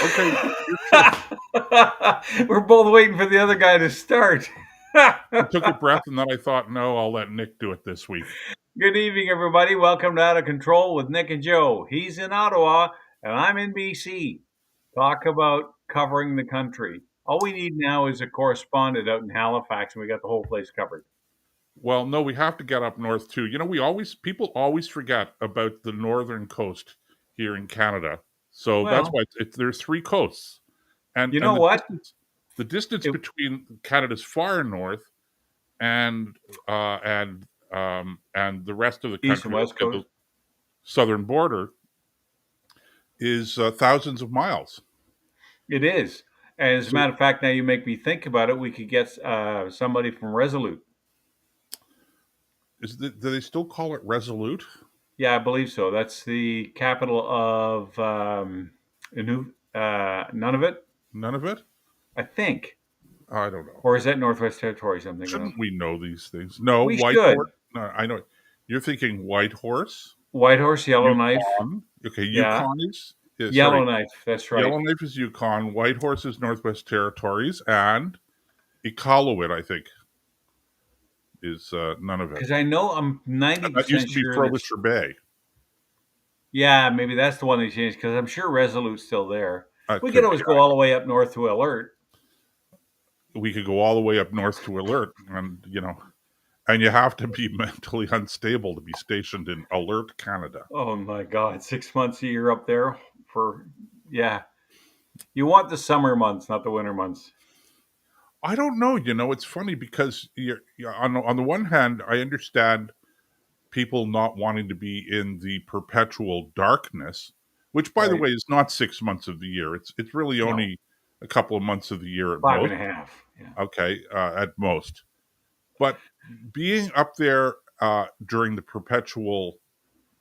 Okay, your turn. We're both waiting for the other guy to start. I took a breath and then I thought, no, I'll let Nick do it this week. Good evening, everybody. Welcome to Out of Control with Nick and Joe. He's in Ottawa, and I'm in BC. Talk about covering the country. All we need now is a correspondent out in Halifax, and we got the whole place covered. Well, no, we have to get up north too. People always forget about the northern coast here in Canada. So that's Well, why there's three coasts, and you and know the what? distance It, between Canada's far north and and the rest of the East and country, West let's say Coast. the southern border, is thousands of miles. It is. And as a So matter of fact, now you make me think about it. We could get somebody from Resolute. do they still call it Resolute? Yeah, I believe so. That's the capital of Nunavut, None of it? I think. I don't know. Or is that Northwest Territories I'm thinking of? Shouldn't we know these things? No, We White should. Horse. No, I know. You're thinking White Horse, Whitehorse, Yellowknife. Yukon. Okay, Yeah. Yukon is sorry. Yellowknife. That's right. Yellowknife is Yukon. White Horse is Northwest Territories, and Iqaluit, I think, is none of it. Because I know I'm And that used 90% to be sure that's. Frobisher Bay. Yeah, maybe that's the one they changed because I'm sure Resolute's still there. We could Could be. always go all the way up north to Alert. We could go all the way up north to Alert, and you have to be mentally unstable to be stationed in Alert, Canada. Oh my God, 6 months a year up there for, yeah. You want the summer months, not the winter months. I don't know. It's funny because on the one hand, I understand people not wanting to be in the perpetual darkness, which, by the Right. way, is not 6 months of the year. It's really No, only a couple of months of the year at five and most. a half. Yeah. Okay, at most. But being up there during the perpetual,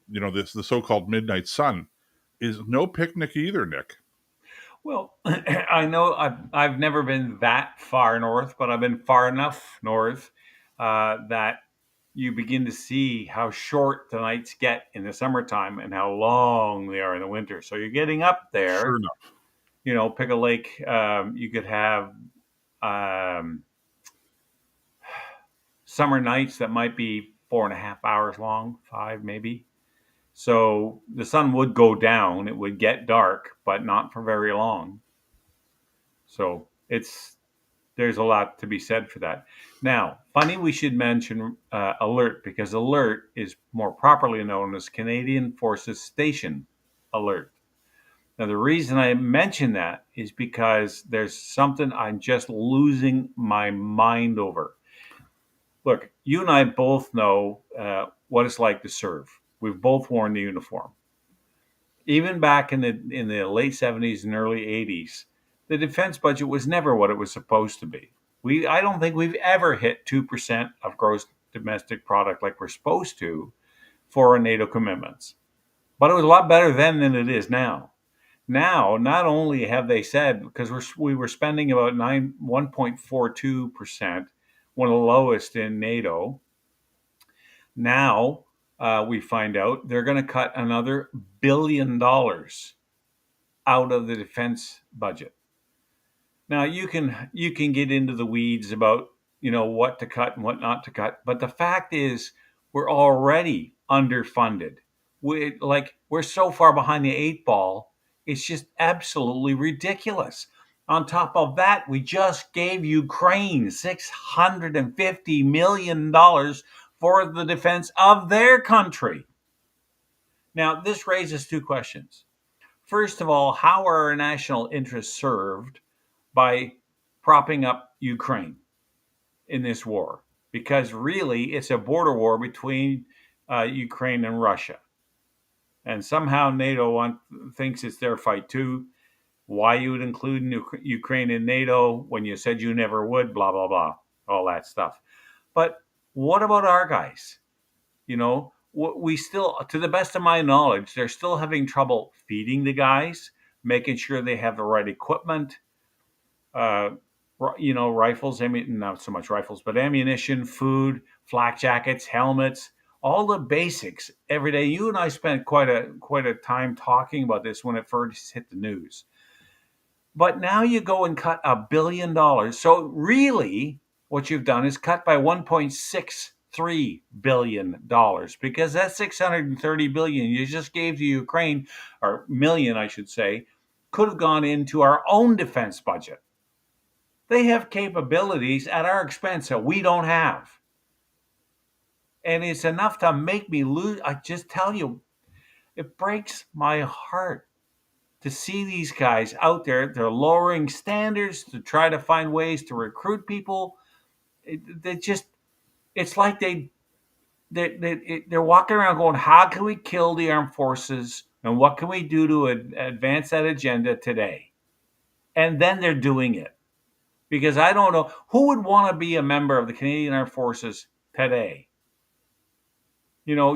the so-called midnight sun, is no picnic either, Nick. Well, I know I've never been that far north, but I've been far enough north that you begin to see how short the nights get in the summertime and how long they are in the winter. So you're getting up Sure there. enough. Pick a lake. You could have um, summer nights that might be 4.5 hours long, five maybe. So the sun would go down. It would get dark, but not for very long. So there's a lot to be said for that. Now, funny we should mention Alert because Alert is more properly known as Canadian Forces Station Alert. Now, the reason I mention that is because there's something I'm just losing my mind over. Look, you and I both know what it's like to serve. We've both worn the uniform. Even back in the late 70s and early 80s, the defense budget was never what it was supposed to be. I don't think we've ever hit 2% of gross domestic product like we're supposed to for our NATO commitments. But it was a lot better then than it is now. Now, not only have they said because we were spending about 1.42%, one of the lowest in NATO. Now we find out they're going to cut another $1 billion out of the defense budget. Now you can get into the weeds about what to cut and what not to cut, but the fact is we're already underfunded. We're so far behind the eight ball, it's just absolutely ridiculous. On top of that, we just gave Ukraine $650 million for the defense of their country. Now, this raises two questions. First of all, how are our national interests served by propping up Ukraine in this war? Because really, it's a border war between Ukraine and Russia. And somehow NATO thinks it's their fight too. Why you would include Ukraine in NATO when you said you never would, blah, blah, blah, all that stuff. But what about our guys? We still, to the best of my knowledge, they're still having trouble feeding the guys, making sure they have the right equipment, uh, rifles, not so much rifles, but ammunition, food, flak jackets, helmets, all the basics every day. You and I spent quite a time talking about this when it first hit the news. But now you go and cut $1 billion. So really, what you've done is cut by $1.63 billion, because that 630 billion you just gave to Ukraine, or million, I should say, could have gone into our own defense budget. They have capabilities at our expense that we don't have. And it's enough to make me lose. I just tell you, it breaks my heart to see these guys out there. They're lowering standards to try to find ways to recruit people. They just, it's like they're walking around going, how can we kill the armed forces? And what can we do to advance that agenda today? And then they're doing it. Because I don't know who would want to be a member of the Canadian Armed Forces today.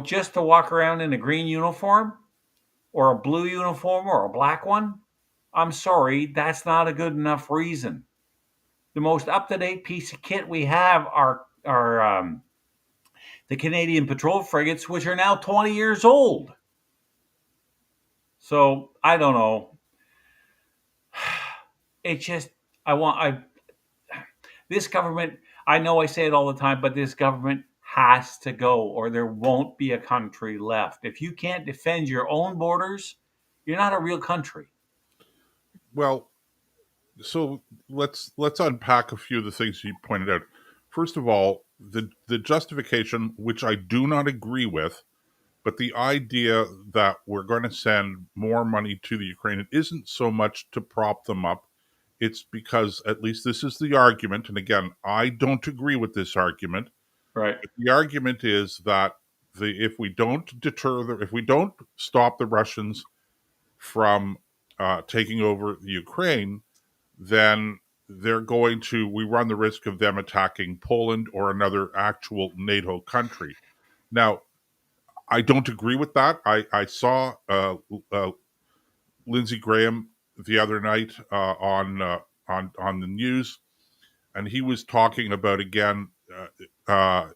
Just to walk around in a green uniform or a blue uniform or a black one. I'm sorry, that's not a good enough reason. The most up-to-date piece of kit we have are the Canadian patrol frigates, which are now 20 years old. So I don't know. It's just this government. I know I say it all the time, but this government has to go, or there won't be a country left. If you can't defend your own borders, you're not a real country. Well, so let's unpack a few of the things you pointed out. First of all, the justification, which I do not agree with, but the idea that we're going to send more money to the Ukraine, it isn't so much to prop them up. It's because, at least this is the argument, and again, I don't agree with this argument. Right. But the argument is that if we don't if we don't stop the Russians from taking over the Ukraine, then we run the risk of them attacking Poland or another actual NATO country. Now, I don't agree with that. I saw Lindsey Graham the other night on the news, and he was talking about again a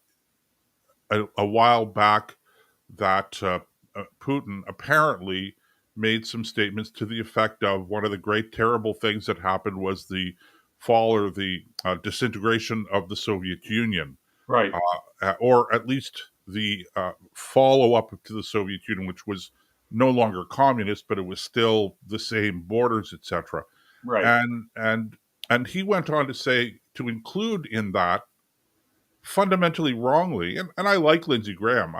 while back that Putin apparently made some statements to the effect of one of the great terrible things that happened was the fall or the disintegration of the Soviet Union, Right. or at least the follow up to the Soviet Union, which was no longer communist, but it was still the same borders, etc. Right. And he went on to say to include in that fundamentally wrongly, and I like Lindsey Graham.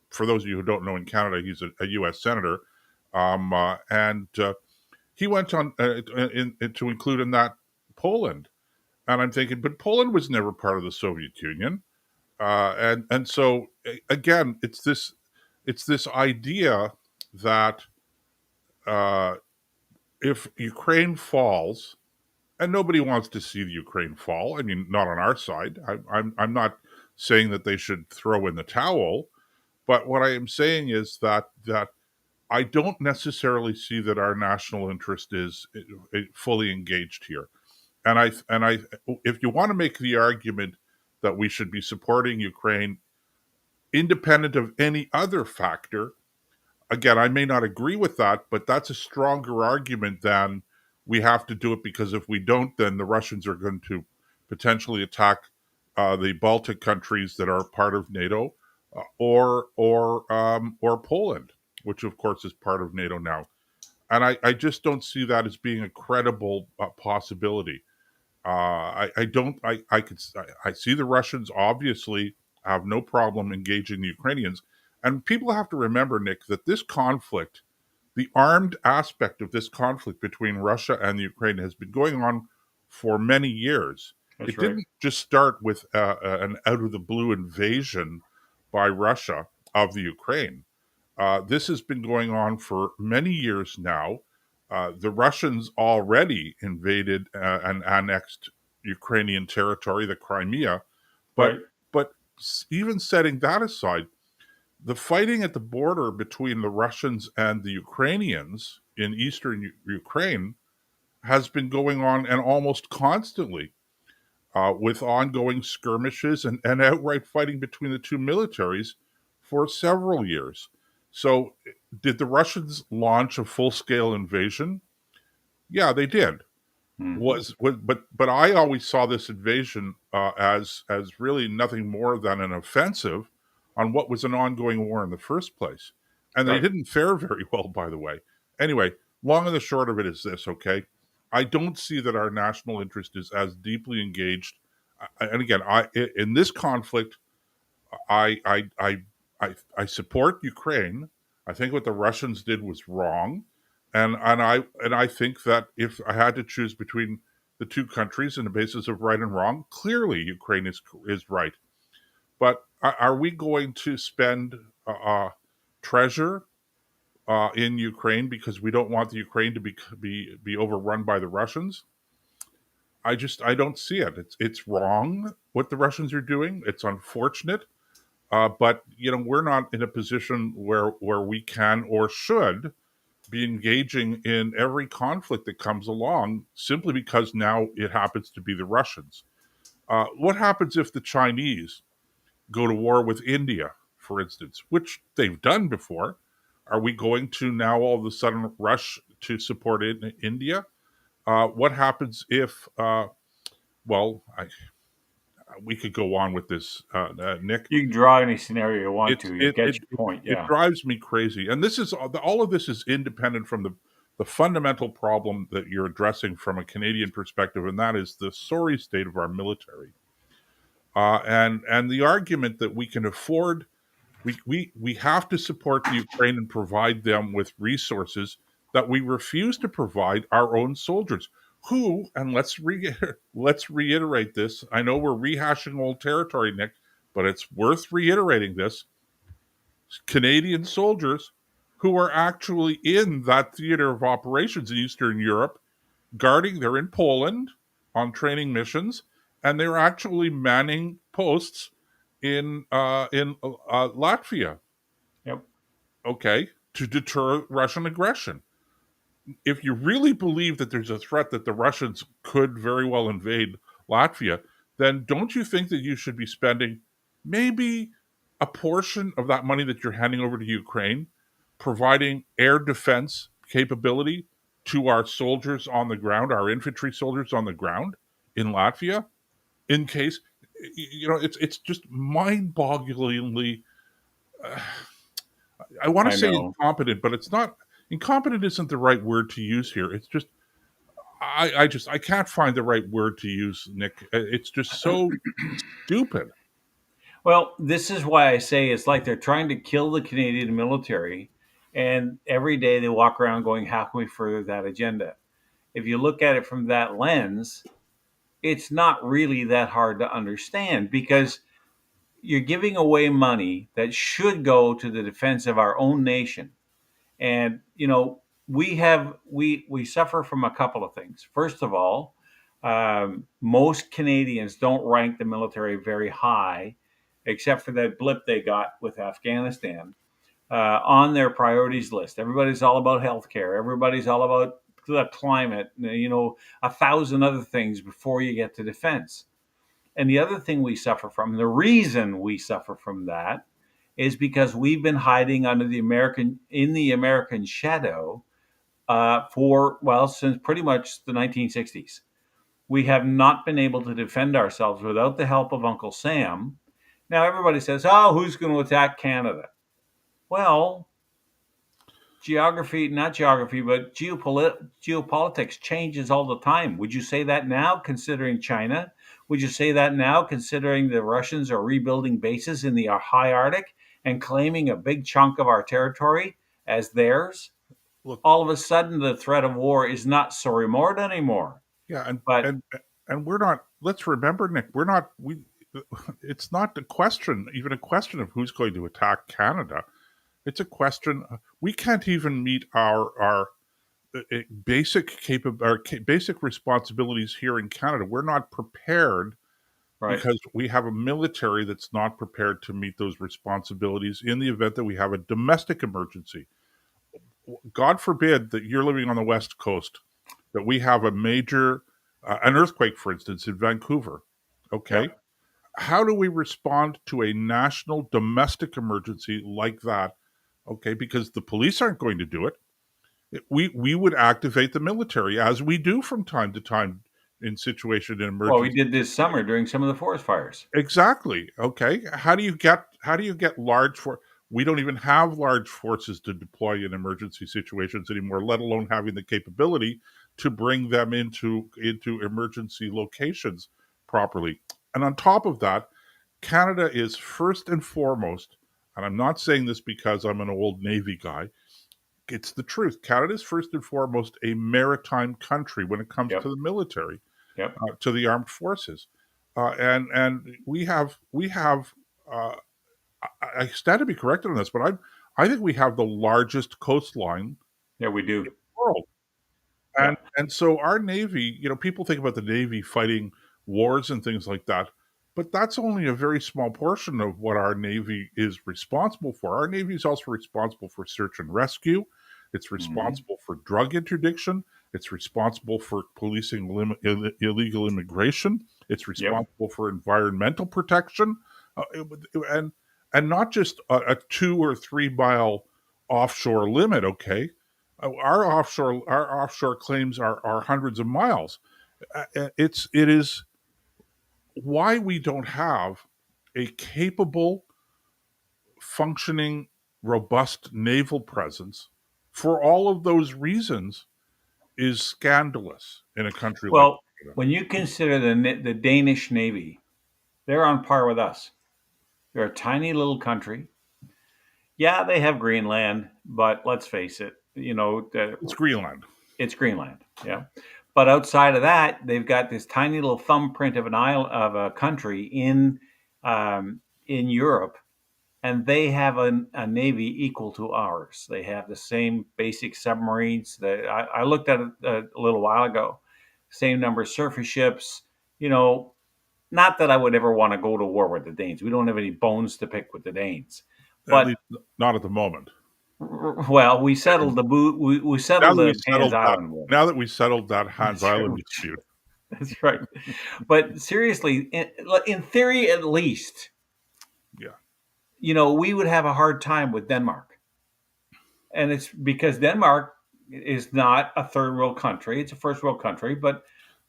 For those of you who don't know, in Canada, he's a U.S. senator, and he went on to include in that Poland. And I'm thinking, but Poland was never part of the Soviet Union, and so again, it's this idea that uh, if Ukraine falls, and nobody wants to see the Ukraine fall. I mean, not on our side. I'm not saying that they should throw in the towel, but what I am saying is that I don't necessarily see that our national interest is fully engaged here. And I, if you want to make the argument that we should be supporting Ukraine independent of any other factor, again, I may not agree with that, but that's a stronger argument than we have to do it because if we don't, then the Russians are going to potentially attack the Baltic countries that are part of NATO, or Poland, which of course is part of NATO now. And I just don't see that as being a credible possibility. I don't. I see the Russians obviously have no problem engaging the Ukrainians, and people have to remember, Nick, that this conflict, the armed aspect of this conflict between Russia and the Ukraine, has been going on for many years. That's It right. didn't just start with an out of the blue invasion by Russia of the Ukraine. This has been going on for many years now. The Russians already invaded and annexed Ukrainian territory, the Crimea, Right. but even setting that aside, the fighting at the border between the Russians and the Ukrainians in eastern Ukraine has been going on and almost constantly, with ongoing skirmishes and outright fighting between the two militaries for several years. So, did the Russians launch a full scale invasion? Yeah, they did. Hmm. But I always saw this invasion as really nothing more than an offensive on what was an ongoing war in the first place, and they Right. didn't fare very well, by the way. Anyway, long and the short of it is this: okay, I don't see that our national interest is as deeply engaged. And again, in this conflict, I I I I support Ukraine. I think what the Russians did was wrong, and I think that if I had to choose between the two countries on the basis of right and wrong, clearly Ukraine is right. But are we going to spend treasure in Ukraine because we don't want the Ukraine to be overrun by the Russians? I don't see it. It's wrong what the Russians are doing. It's unfortunate. But we're not in a position where we can or should be engaging in every conflict that comes along simply because now it happens to be the Russians. What happens if the Chinese go to war with India, for instance, which they've done before? Are we going to now all of a sudden rush to support India? What happens if, well, we could go on with this, Nick. You can draw any scenario you want It to. You it get it your it point. it Yeah. drives me crazy, and this is all of this is independent from the fundamental problem that you're addressing from a Canadian perspective, and that is the sorry state of our military. And the argument that we can afford, we have to support the Ukraine and provide them with resources that we refuse to provide our own soldiers. Who, and let's reiterate this. I know we're rehashing old territory, Nick, but it's worth reiterating this. Canadian soldiers who are actually in that theater of operations in Eastern Europe, guarding, they're in Poland on training missions, and they're actually manning posts in Latvia, Yep. okay, to deter Russian aggression. If you really believe that there's a threat that the Russians could very well invade Latvia, then don't you think that you should be spending maybe a portion of that money that you're handing over to Ukraine, providing air defense capability to our soldiers on the ground, our infantry soldiers on the ground in Latvia, in case it's just mind-bogglingly. I want to I say know. incompetent, but it's not. Incompetent isn't the right word to use here. It's just I can't find the right word to use, Nick. It's just so stupid. Well, this is why I say it's like they're trying to kill the Canadian military, and every day they walk around going, "How can we further that agenda?" If you look at it from that lens, it's not really that hard to understand because you're giving away money that should go to the defense of our own nation. And we suffer from a couple of things. First of all, most Canadians don't rank the military very high, except for that blip they got with Afghanistan on their priorities list. Everybody's all about healthcare. Everybody's all about the climate. A thousand other things before you get to defense. And the other thing we suffer from, the reason we suffer from that, is because we've been hiding under the American shadow since pretty much the 1960s. We have not been able to defend ourselves without the help of Uncle Sam. Now everybody says, "Oh, who's going to attack Canada?" Well, not geography, but geopolitics changes all the time. Would you say that now, considering China? Would you say that now, considering the Russians are rebuilding bases in the high Arctic and claiming a big chunk of our territory as theirs? Look, All of a sudden, the threat of war is not so remote anymore. yeah, and But and and we're not. Let's remember, Nick, we're not. We. It's not even a question of who's going to attack Canada. It's a question. We can't even meet our basic responsibilities here in Canada. We're not prepared right, because we have a military that's not prepared to meet those responsibilities in the event that we have a domestic emergency. God forbid that you're living on the West Coast, that we have a major, an earthquake, for instance, in Vancouver. Okay. yep, How do we respond to a national domestic emergency like that? Okay. Because the police aren't going to do it. We would activate the military, as we do from time to time in situation in Well, we emergency. did this summer during some of the forest fires. Exactly. Okay. How do you get we don't even have large forces to deploy in emergency situations anymore, let alone having the capability to bring them into emergency locations properly. And on top of that, Canada is first and foremost, and I'm not saying this because I'm an old Navy guy, it's the truth. Canada is first and foremost a maritime country when it comes to Yep. the military, Yep. to the armed forces, and we have. I stand to be corrected on this, but I think we have the largest coastline Yeah, we in do. the world, Yeah. and so our Navy. People think about the Navy fighting wars and things like that, but that's only a very small portion of what our Navy is responsible for. Our Navy is also responsible for search and rescue. It's Hmm. responsible for drug interdiction. It's responsible for policing illegal immigration. It's Yep. responsible for environmental protection, uh, and not just a 2 or 3 mile offshore limit. Okay, our offshore claims are hundreds of miles. It is why we don't have a capable, functioning, robust naval presence for all of those reasons is scandalous in a country like Well, Canada. when you consider the Danish Navy, they're on par with us. They're a tiny little country. Yeah, they have Greenland, but let's face it, It's Greenland. it's Greenland. Yeah. But outside of that, they've got this tiny little thumbprint of an isle of a country in Europe, and they have a navy equal to ours. They have the same basic submarines. I looked at it a little while ago. Same number of surface ships. You know, not that I would ever want to go to war with the Danes. We don't have any bones to pick with the Danes, At but least not at the moment. well, we settled the boot. We Now settled that we the Hans settled that, Island war. now that we settled that Hans That's Island right. dispute, That's right. But seriously, in theory, at least, yeah, we would have a hard time with Denmark, and it's because Denmark is not a third world country; it's a first world country. But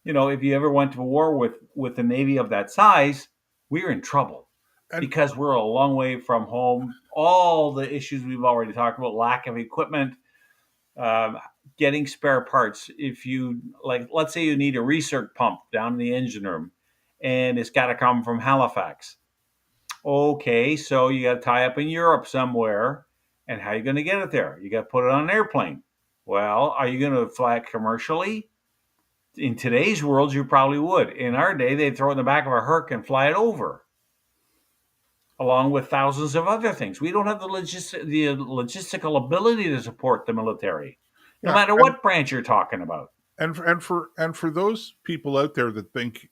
if you ever went to war with a navy of that size, we're in trouble and because we're a long way from home. All the issues we've already talked about, lack of equipment, um, getting spare parts. If you let's say you need a recirc pump down in the engine room, and it's got to come from Halifax. Okay, so you got to tie up in Europe somewhere, and how are you going to get it there? You got to put it on an airplane. Well, are you going to fly it commercially? In today's world, you probably would. In our day, they'd throw it in the back of a Herc and fly it over, along with thousands of other things. We don't have the logistical ability to support the military, no yeah, matter and what branch you're talking about. and for those people out there that think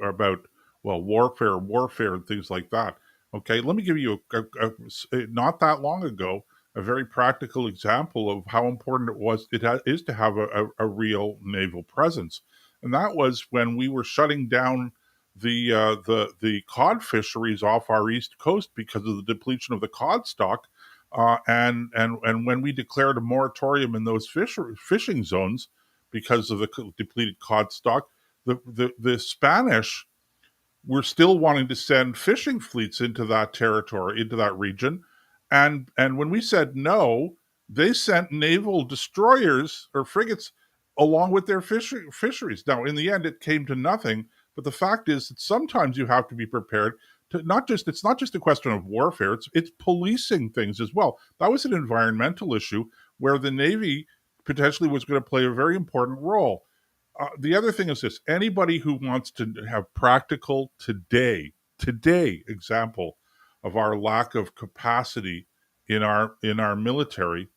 about, well, warfare and things like that. Okay, let me give you not that long ago a very practical example of how important is to have a real naval presence, and that was when we were shutting down the cod fisheries off our east coast because of the depletion of the cod stock. And when we declared a moratorium in those fishing zones because of the depleted cod stock, the Spanish were still wanting to send fishing fleets into that territory, into that region, and when we said no, they sent naval destroyers or frigates along with their fisheries. Now, in the end, it came to nothing. But the fact is that sometimes you have to be prepared to not just. It's not just a question of warfare. It's policing things as well. That was an environmental issue where the Navy potentially was going to play a very important role. The other thing is this: anybody who wants to have practical today example of our lack of capacity in our military,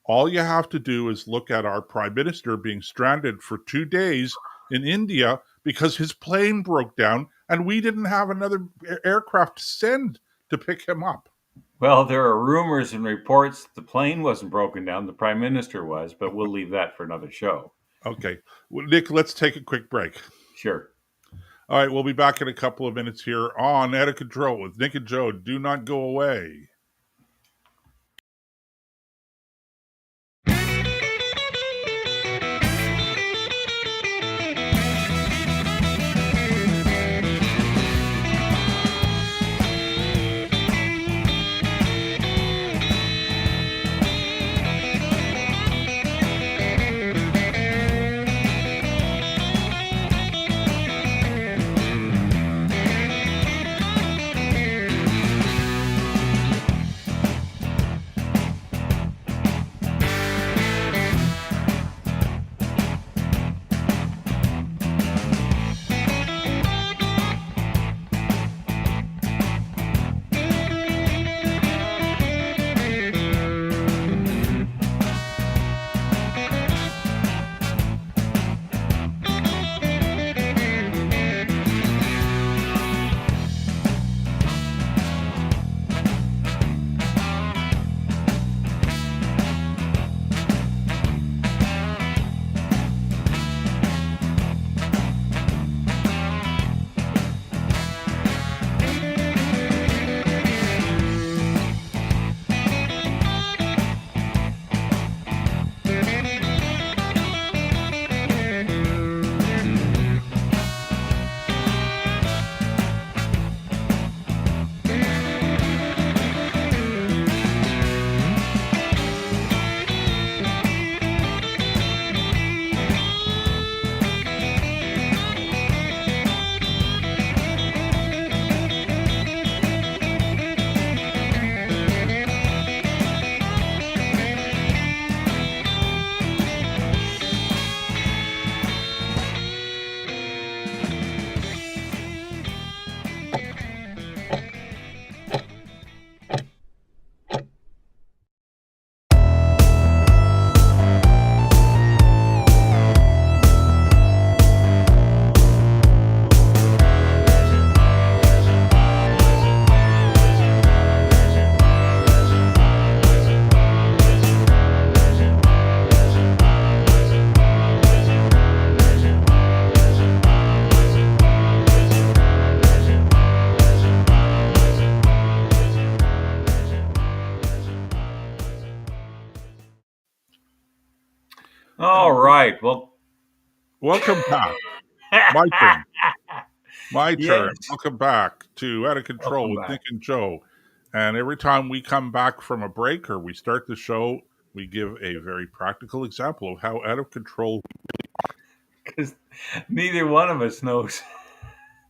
all you have to do is look at our prime minister being stranded for 2 days in India because his plane broke down and we didn't have another aircraft to send to pick him up. Well, there are rumors and reports the plane wasn't broken down, the prime minister was, but we'll leave that for another show. Okay, well, Nick, let's take a quick break. Sure. All right, we'll be back in a couple of minutes here on Out of Control with Nick and Joe. Do not go away. right. Well, Welcome back. My turn. My turn. yes. Welcome back to Out of Control Welcome with back. Nick and Joe. And every time we come back from a break or we start the show, we give a very practical example of how out of control. Because neither one of us knows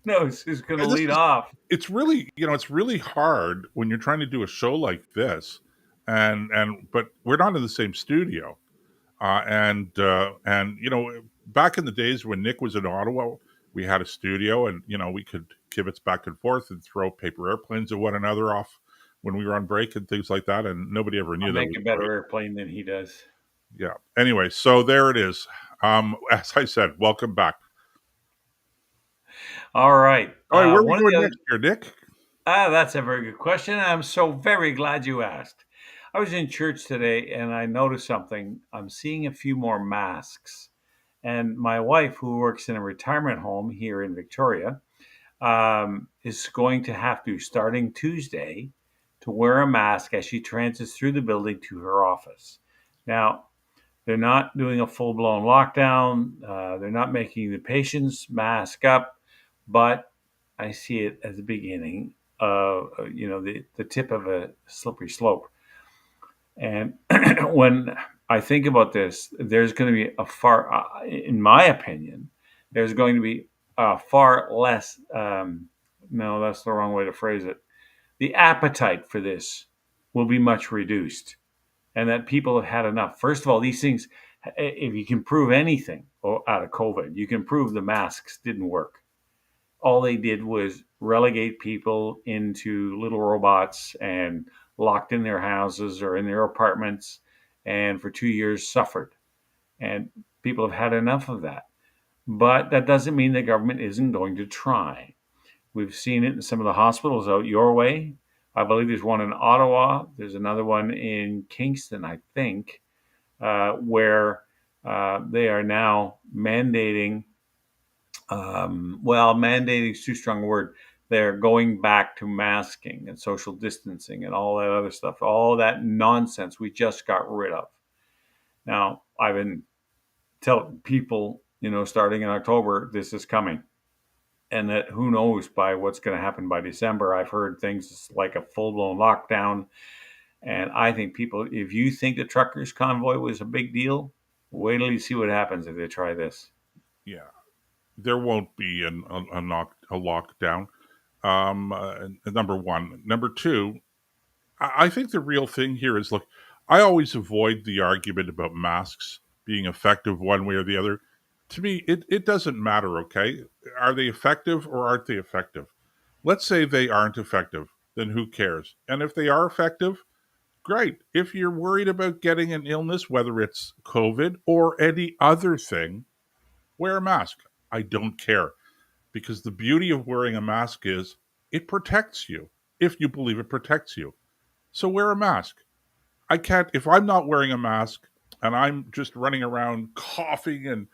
who's going to And this lead is off. it's really, it's really hard when you're trying to do a show like this, and but we're not in the same studio. And back in the days when Nick was in Ottawa, we had a studio, and we could kibitz back and forth and throw paper airplanes at one another off when we were on break and things like that, and nobody ever I knew that make was a better right. airplane than he does. Yeah. Anyway, so there it is. As I said, welcome back. All right. All right, where are we One of going the other, next here, Nick? that's a very good question. I'm so very glad you asked. I was in church today and I noticed something. I'm seeing a few more masks. And my wife, who works in a retirement home here in Victoria, is going to have to, starting Tuesday, to wear a mask as she transits through the building to her office. Now, they're not doing a full blown lockdown. They're not making the patients mask up, but I see it as the beginning of the tip of a slippery slope. And when I think about this, there's going to be in my opinion, there's going to be far less. No, that's the wrong way to phrase it. The appetite for this will be much reduced, and that people have had enough. First of all, these things, if you can prove anything out of COVID, you can prove the masks didn't work. All they did was relegate people into little robots and locked in their houses or in their apartments, and for 2 years suffered. And people have had enough of that. But that doesn't mean the government isn't going to try. We've seen it in some of the hospitals out your way. I believe there's one in Ottawa. There's another one in Kingston, I think, where they are now mandating. Mandating is too strong a word. They're going back to masking and social distancing and all that other stuff, all that nonsense we just got rid of. Now, I've been telling people, starting in October, this is coming. And that who knows by what's going to happen by December. I've heard things like a full blown lockdown. And I think people, if you think the truckers' convoy was a big deal, wait till you see what happens if they try this. Yeah, there won't be a lockdown. Number one. Number two, I think the real thing here is, look, I always avoid the argument about masks being effective one way or the other. To me, it doesn't matter, okay? Are they effective or aren't they effective? Let's say they aren't effective, then who cares? And if they are effective, great. If you're worried about getting an illness, whether it's COVID or any other thing, wear a mask. I don't care, because the beauty of wearing a mask is it protects you, if you believe it protects you. So wear a mask. I can't, if I'm not wearing a mask and I'm just running around coughing and,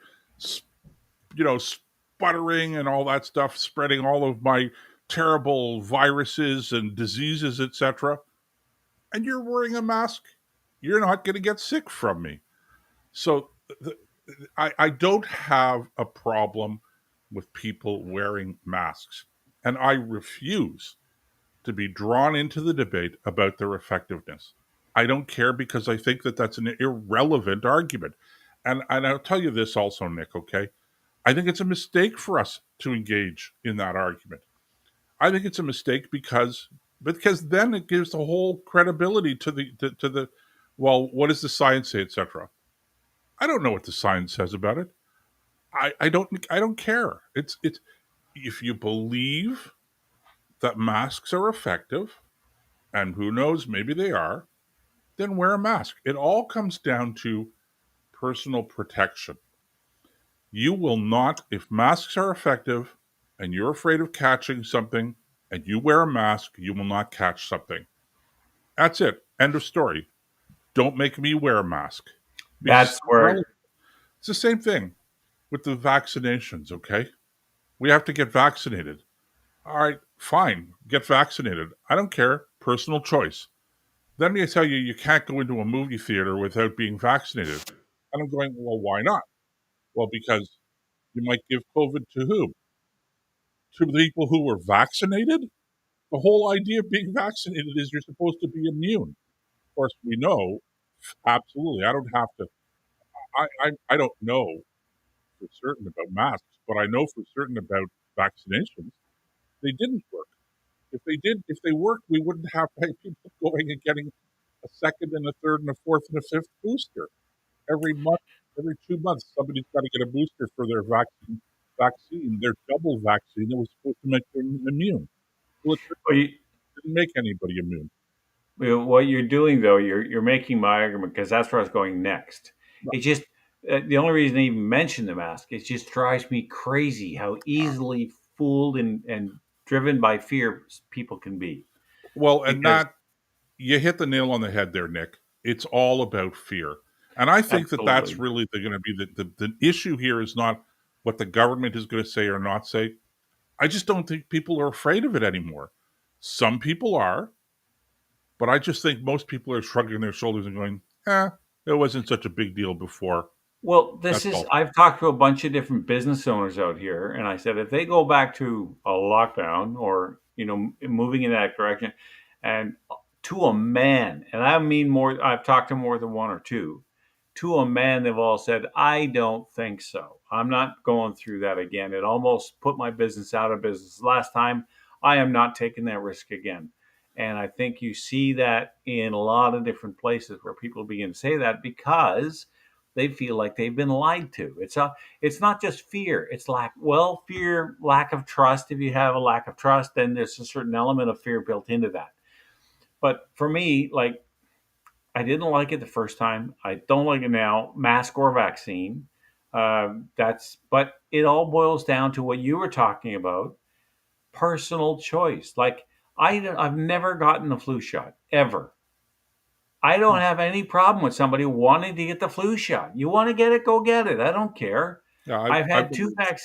sputtering and all that stuff, spreading all of my terrible viruses and diseases, etc., and you're wearing a mask, you're not going to get sick from me. So the, I don't have a problem with people wearing masks, and I refuse to be drawn into the debate about their effectiveness. I don't care, because I think that that's an irrelevant argument. And I'll tell you this also, Nick, okay? I think it's a mistake for us to engage in that argument. I think it's a mistake because then it gives the whole credibility to the well, what does the science say, etc. I don't know what the science says about it. I don't care. It's if you believe that masks are effective, and who knows, maybe they are, then wear a mask. It all comes down to personal protection. You will not, if masks are effective and you're afraid of catching something and you wear a mask, you will not catch something. That's it. End of story. Don't make me wear a mask. Because That's where it's the same thing with the vaccinations, okay? We have to get vaccinated. All right, fine, get vaccinated. I don't care. Personal choice. Then they tell you you can't go into a movie theater without being vaccinated. And I'm going, well, why not? Well, because you might give COVID to who? To the people who were vaccinated? The whole idea of being vaccinated is you're supposed to be immune. Of course, we know absolutely. I don't have to. I don't know for certain about masks, but I know for certain about vaccinations. They didn't work. If they did, if they worked, we wouldn't have people going and getting a second and a third and a fourth and a fifth booster every month. Every 2 months, somebody's got to get a booster for their vaccine, their double vaccine that was supposed to make them immune. Well, it Well, didn't make anybody immune. what you're doing though, you're making my argument because that's where I was going next. It just the only reason I even mention the mask, it just drives me crazy how easily fooled and driven by fear people can be. Well, and Because that you hit the nail on the head there, Nick. It's all about fear. And I think that that's absolutely, really going to be the issue here is not what the government is going to say or not say. I just don't think people are afraid of it anymore. Some people are, but I just think most people are shrugging their shoulders and going, it wasn't such a big deal before. well, That's this is, all. I've talked to a bunch of different business owners out here, and I said if they go back to a lockdown or, moving in that direction, and to a man, and I mean more, I've talked to more than one or two, to a man, they've all said, I don't think so. I'm not going through that again. It almost put my business out of business last time. I am not taking that risk again. And I think you see that in a lot of different places where people begin to say that because they feel like they've been lied to. It's not just fear. It's fear, lack of trust. If you have a lack of trust, then there's a certain element of fear built into that. But for me, like, I didn't like it the first time. I don't like it now, mask or vaccine. But it all boils down to what you were talking about, personal choice. Like, I've never gotten a flu shot ever. I don't have any problem with somebody wanting to get the flu shot. You want to get it, go get it. I don't care. Yeah, I've I had two believe. vac-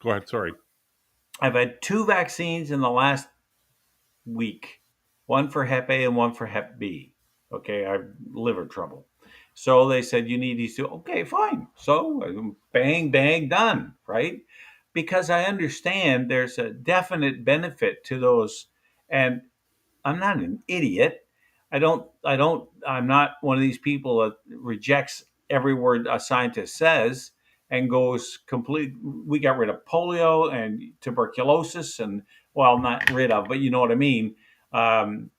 Go ahead. Sorry. I've had two vaccines in the last week. One for Hep A and one for Hep B. Okay, I have liver trouble. So they said you need these two. Okay, fine. So bang bang done, right? Because I understand there's a definite benefit to those, and I'm not an idiot. I'm not one of these people that rejects every word a scientist says and goes complete. We got rid of polio and tuberculosis and, well, not rid of, but you know what I mean.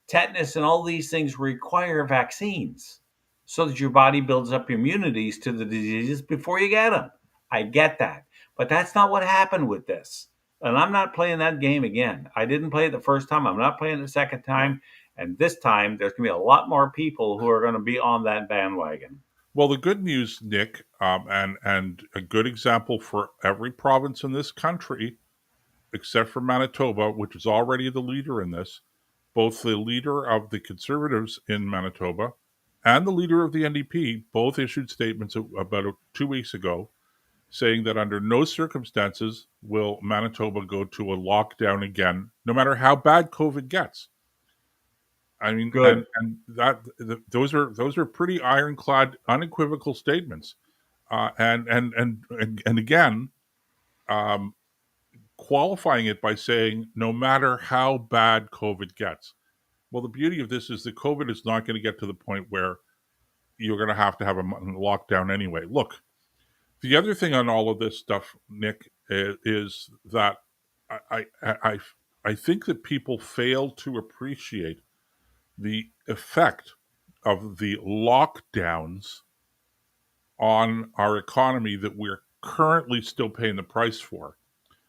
Tetanus and all these things require vaccines so that your body builds up immunities to the diseases before you get them. I get that. But that's not what happened with this. And I'm not playing that game again. I didn't play it the first time. I'm not playing it the second time. And this time, there's going to be a lot more people who are going to be on that bandwagon. Well, the good news, Nick, and a good example for every province in this country, except for Manitoba, which is already the leader in this, both the leader of the Conservatives in Manitoba and the leader of the NDP both issued statements about 2 weeks ago saying that under no circumstances will Manitoba go to a lockdown again, no matter how bad COVID gets. I mean, Good. and those are pretty ironclad, unequivocal statements. And again, um, qualifying it by saying no matter how bad COVID gets. Well, the beauty of this is that COVID is not going to get to the point where you're going to have a lockdown anyway. Look, the other thing on all of this stuff, Nick, is that I I I, I think that people fail to appreciate the effect of the lockdowns on our economy that we're currently still paying the price for.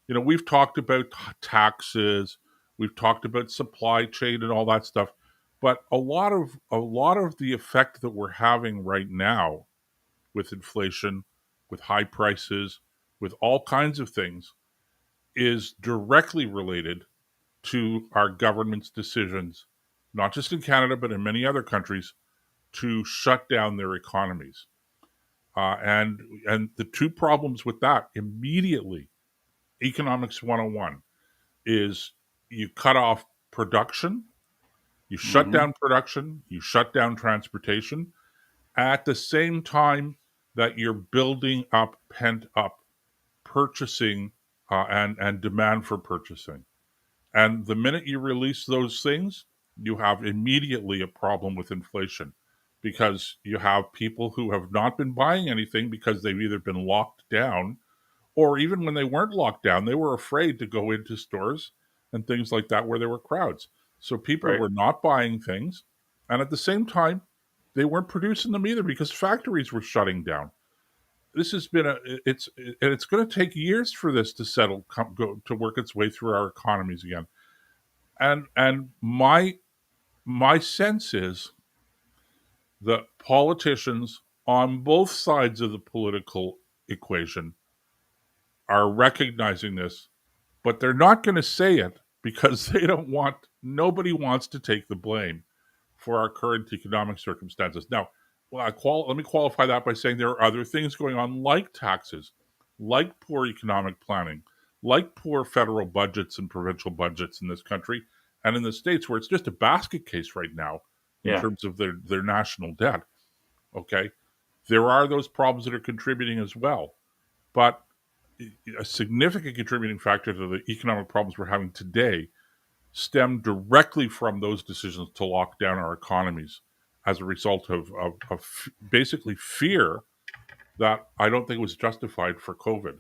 We've talked about taxes, we've talked about supply chain and all that stuff, but a lot of the effect that we're having right now with inflation, with high prices, with all kinds of things is directly related to our government's decisions, not just in Canada but in many other countries, to shut down their economies. And the two problems with that immediately, economics 101, is you cut off production, you shut Hmm. down production, you shut down transportation. At the same time, that you're building up pent up purchasing and demand for purchasing. And the minute you release those things, you have immediately a problem with inflation because you have people who have not been buying anything because they've either been locked down, or even when they weren't locked down, they were afraid to go into stores and things like that where there were crowds. So people Right. were not buying things. And at the same time, they weren't producing them either because factories were shutting down. This has been it's going to take years for this to settle, go to work its way through our economies again. And my sense is that politicians on both sides of the political equation are recognizing this, but they're not going to say it because they don't want, nobody wants to take the blame for our current economic circumstances. Now, let me qualify that by saying there are other things going on, like taxes, like poor economic planning, like poor federal budgets and provincial budgets in this country and in the States, where it's just a basket case right now in Yeah. terms of their national debt. Okay. There are those problems that are contributing as well. But a significant contributing factor to the economic problems we're having today stem directly from those decisions to lock down our economies as a result of basically fear that I don't think was justified for COVID.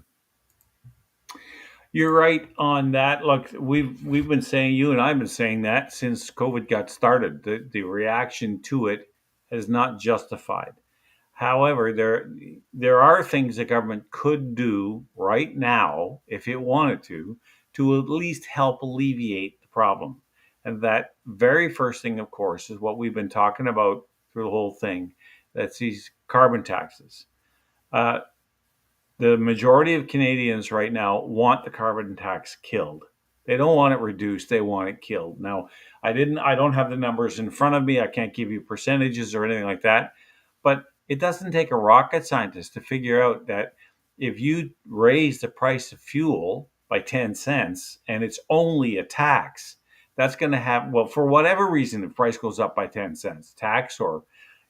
You're right on that. Look, we've been saying, you and I've been saying that since COVID got started. The reaction to it is not justified. However, there are things the government could do right now if it wanted to at least help alleviate the problem. And that very first thing, of course, is what we've been talking about through the whole thing. That's these carbon taxes. Uh, the majority of Canadians right now want the carbon tax killed. They don't want it reduced, they want it killed. Now, I don't have the numbers in front of me. I can't give you percentages or anything like that. But it doesn't take a rocket scientist to figure out that if you raise the price of fuel by 10 cents and it's only a tax, that's going to have, well, for whatever reason, the price goes up by 10 cents, tax or,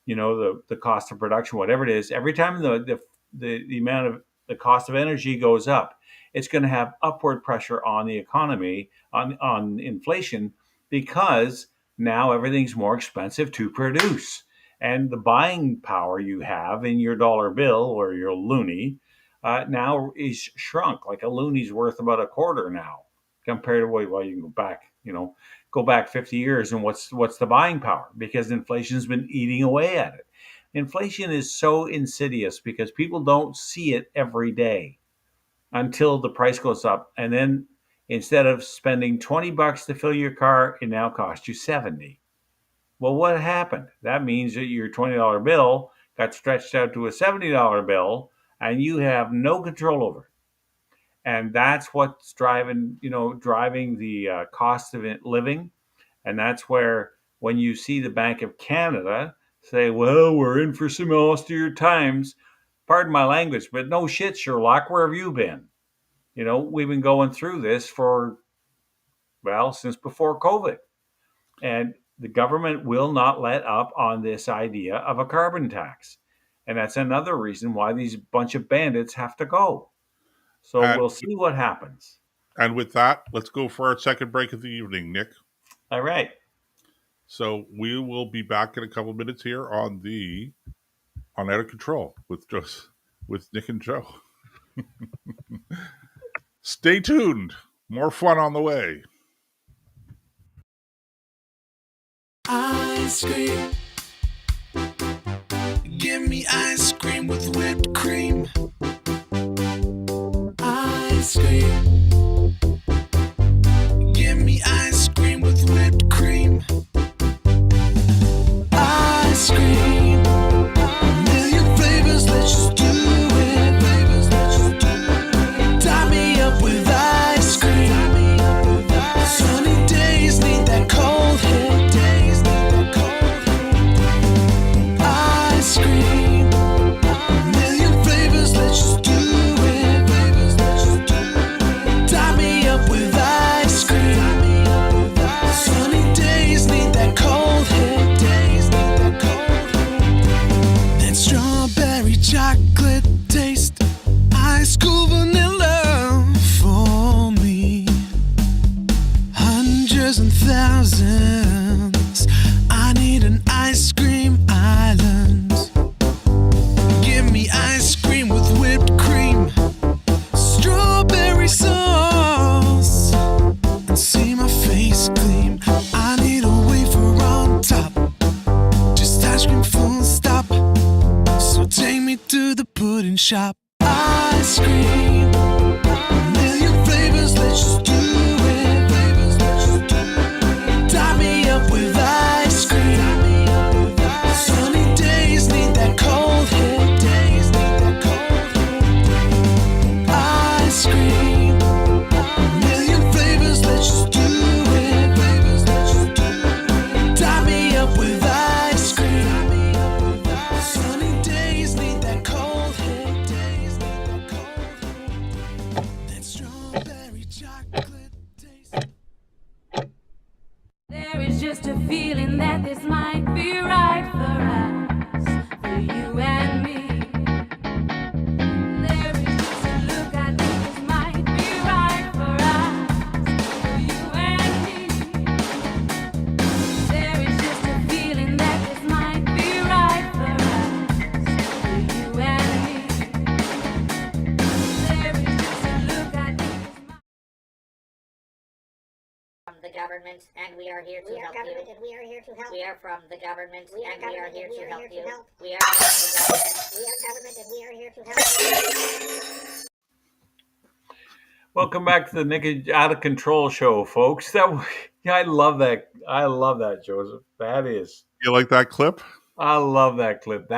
the cost of production, whatever it is, every time the amount of the cost of energy goes up, it's going to have upward pressure on the economy, on inflation, because now everything's more expensive to produce. And the buying power you have in your dollar bill or your loonie now is shrunk. Like a loonie's worth about a quarter now compared to well, you can go back 50 years and what's the buying power, because inflation's been eating away at it. Inflation is so insidious because people don't see it every day until the price goes up. And then instead of spending $20 to fill your car, it now costs you 70. Well, what happened? That means that your $20 bill got stretched out to a $70 bill and you have no control over it. And that's what's driving the cost of living. And that's where when you see the Bank of Canada say, well, we're in for some austere times, pardon my language, but no shit, Sherlock, where have you been? We've been going through this since before COVID. And the government will not let up on this idea of a carbon tax. And that's another reason why these bunch of bandits have to go. So we'll see what happens. And with that, let's go for our second break of the evening, Nick. All right. So we will be back in a couple minutes here on Out of Control with Nick and Joe. Stay tuned. More fun on the way. Ice cream. Give me ice cream with whipped cream. Ice cream. Give me ice cream with whipped cream. Ice cream. A million flavors, let's just do it. Tie me up with ice cream. Sunny days need that cold hit. Ice cream. A million flavors, let's just do it. shop. Ice cream, a million flavors, let's just do it. Tie me up with ice cream. Sunny days need that cold hit. Ice cream, a million flavors, let's just do it. Tie me up with ice cream. Sunny days need that cold hit. That strawberry chocolate taste. There is just a feeling that this might be right for us, for you and me. There is just a look, I think this might be right for us, for you and me. There is just a feeling that this might be right for us, for you and me. There is just a look, I think this might. From the government, and we are here to help you. We are here to help. We are from the government, We are and we are government, here and we to are help here to you. help. We are the government. We are government and we are here to help. Welcome back to the Nick Out of Control show, folks. Yeah, I love that. I love that, Joseph. That is, You like that clip? I love that clip.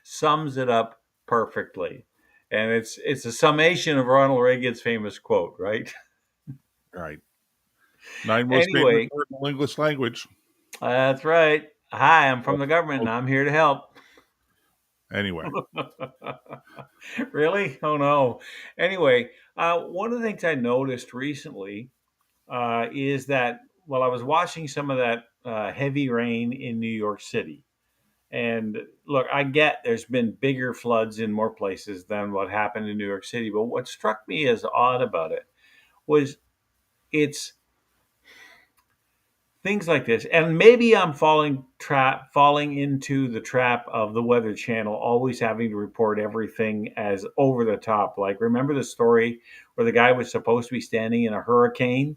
Sums it up perfectly, and it's a summation of Ronald Reagan's famous quote, right? Right. 9 most Anyway. famous words in the English language. That's right. Hi, I'm from the government, and I'm here to help. Anyway, Really? Oh no. Anyway, one of the things I noticed recently is that while I was watching some of that heavy rain in New York City, and look, I get there's been bigger floods in more places than what happened in New York City, but what struck me as odd about it was it's things like this. And maybe I'm falling into the trap of the Weather Channel always having to report everything as over the top. Like, remember the story where the guy was supposed to be standing in a hurricane,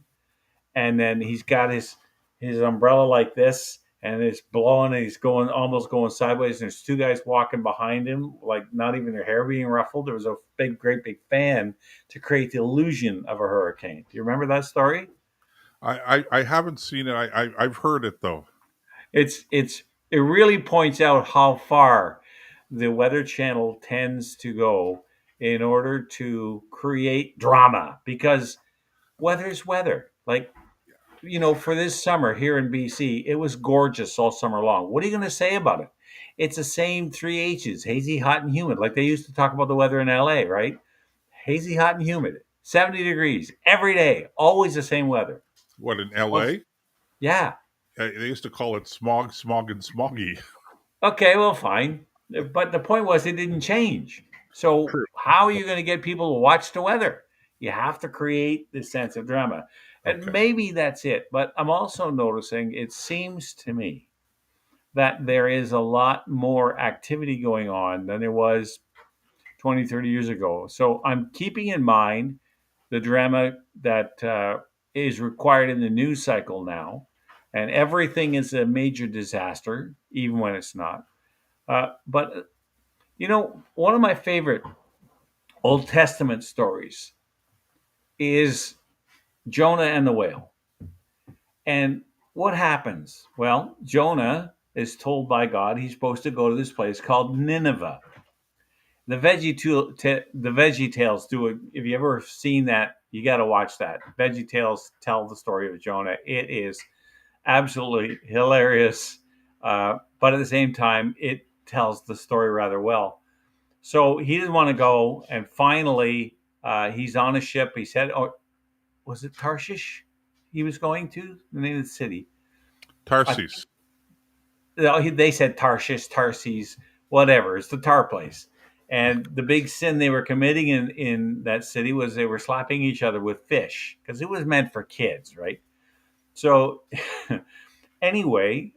and then he's got his umbrella like this, and it's blowing, and he's almost going sideways, and there's two guys walking behind him, like not even their hair being ruffled. There was a great big fan to create the illusion of a hurricane. Do you remember that story? I haven't seen it. I've heard it though. It really points out how far the Weather Channel tends to go in order to create drama, because weather's weather. Like, for this summer here in BC, it was gorgeous all summer long. What are you going to say about it? It's the same 3 H's: hazy, hot, and humid. Like they used to talk about the weather in LA, right? Hazy, hot, and humid. 70 degrees every day, always the same weather. What, in LA? Yeah. They used to call it smog, and smoggy. Okay, well, fine. But the point was it didn't change. So True. how are you going to get people to watch the weather? You have to create this sense of drama. And Okay. maybe that's it. But I'm also noticing, it seems to me that there is a lot more activity going on than there was 20, 30 years ago. So I'm keeping in mind the drama that is required in the news cycle now. And everything is a major disaster, even when it's not. But one of my favorite Old Testament stories is Jonah and the whale. And what happens? Well, Jonah is told by God he's supposed to go to this place called Nineveh. The Veggie Tales do it. If you ever seen that, you got to watch that. Veggie Tales tell the story of Jonah. It is absolutely hilarious, but at the same time, it tells the story rather well. So he didn't want to go, and finally, he's on a ship. He said, "Oh, was it Tarshish? He was going to the name of the city." Tarsis. They said Tarshish, Tarses, whatever. It's the tar place. And the big sin they were committing in that city was they were slapping each other with fish, because it was meant for kids, right? So anyway,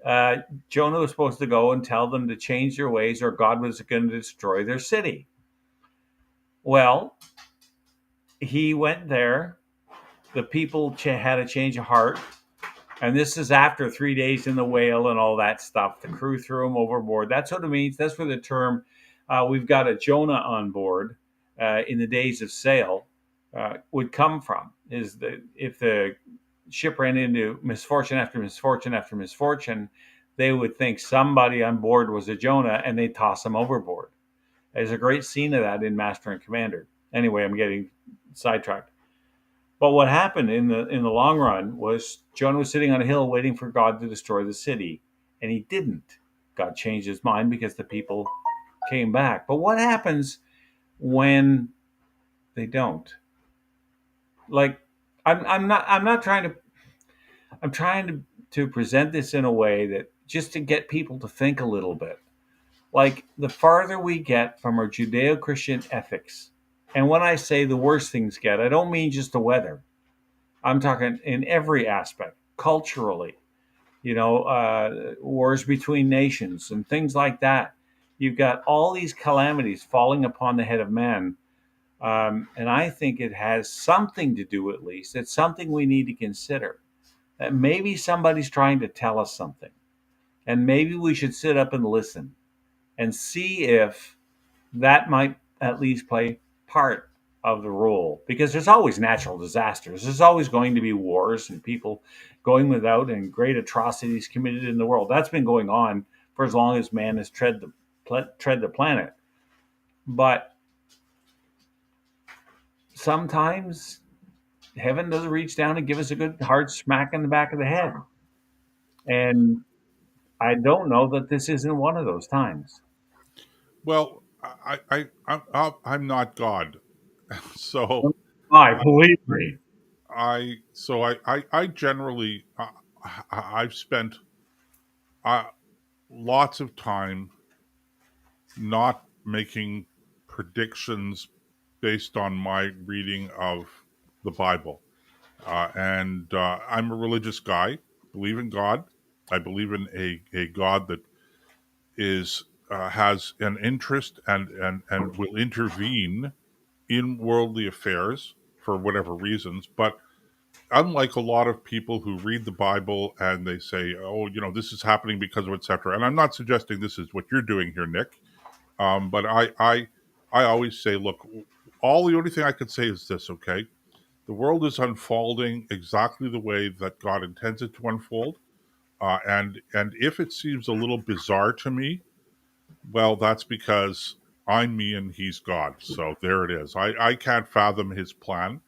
Jonah was supposed to go and tell them to change their ways, or God was going to destroy their city. Well, he went there. The people had a change of heart. And this is after 3 days in the whale and all that stuff. The crew threw him overboard. That's what it means. That's where the term we've got a Jonah on board in the days of sail would come from is that if the ship ran into misfortune after misfortune after misfortune, they would think somebody on board was a Jonah and they'd toss him overboard. There's a great scene of that in Master and Commander. Anyway, I'm getting sidetracked. But what happened in the long run was Jonah was sitting on a hill waiting for God to destroy the city, and he didn't. God changed his mind because the people came back. But what happens when they don't? Like, I'm not trying to. I'm trying to present this in a way that just to get people to think a little bit. Like, the farther we get from our Judeo-Christian ethics, and when I say the worse things get, I don't mean just the weather. I'm talking in every aspect, culturally, wars between nations and things like that. You've got all these calamities falling upon the head of man. And I think it has something to do, at least, it's something we need to consider. That maybe somebody's trying to tell us something. And maybe we should sit up and listen and see if that might at least play part of the role, because there's always natural disasters. There's always going to be wars and people going without and great atrocities committed in the world. That's been going on for as long as man has tread the planet. But sometimes heaven doesn't reach down and give us a good hard smack in the back of the head. And I don't know that this isn't one of those times. Well, I'm not God, so I believe me. I generally I've spent uh, lots of time not making predictions based on my reading of the Bible, and I'm a religious guy. Believe in God. I believe in a God that is has an interest and will intervene in worldly affairs for whatever reasons. But unlike a lot of people who read the Bible and they say, "Oh, this is happening because of etc." And I'm not suggesting this is what you're doing here, Nick. But I always say, look, the only thing I could say is this, okay? The world is unfolding exactly the way that God intends it to unfold. And if it seems a little bizarre to me, well, that's because I'm me and he's God. So there it is. I can't fathom his plan,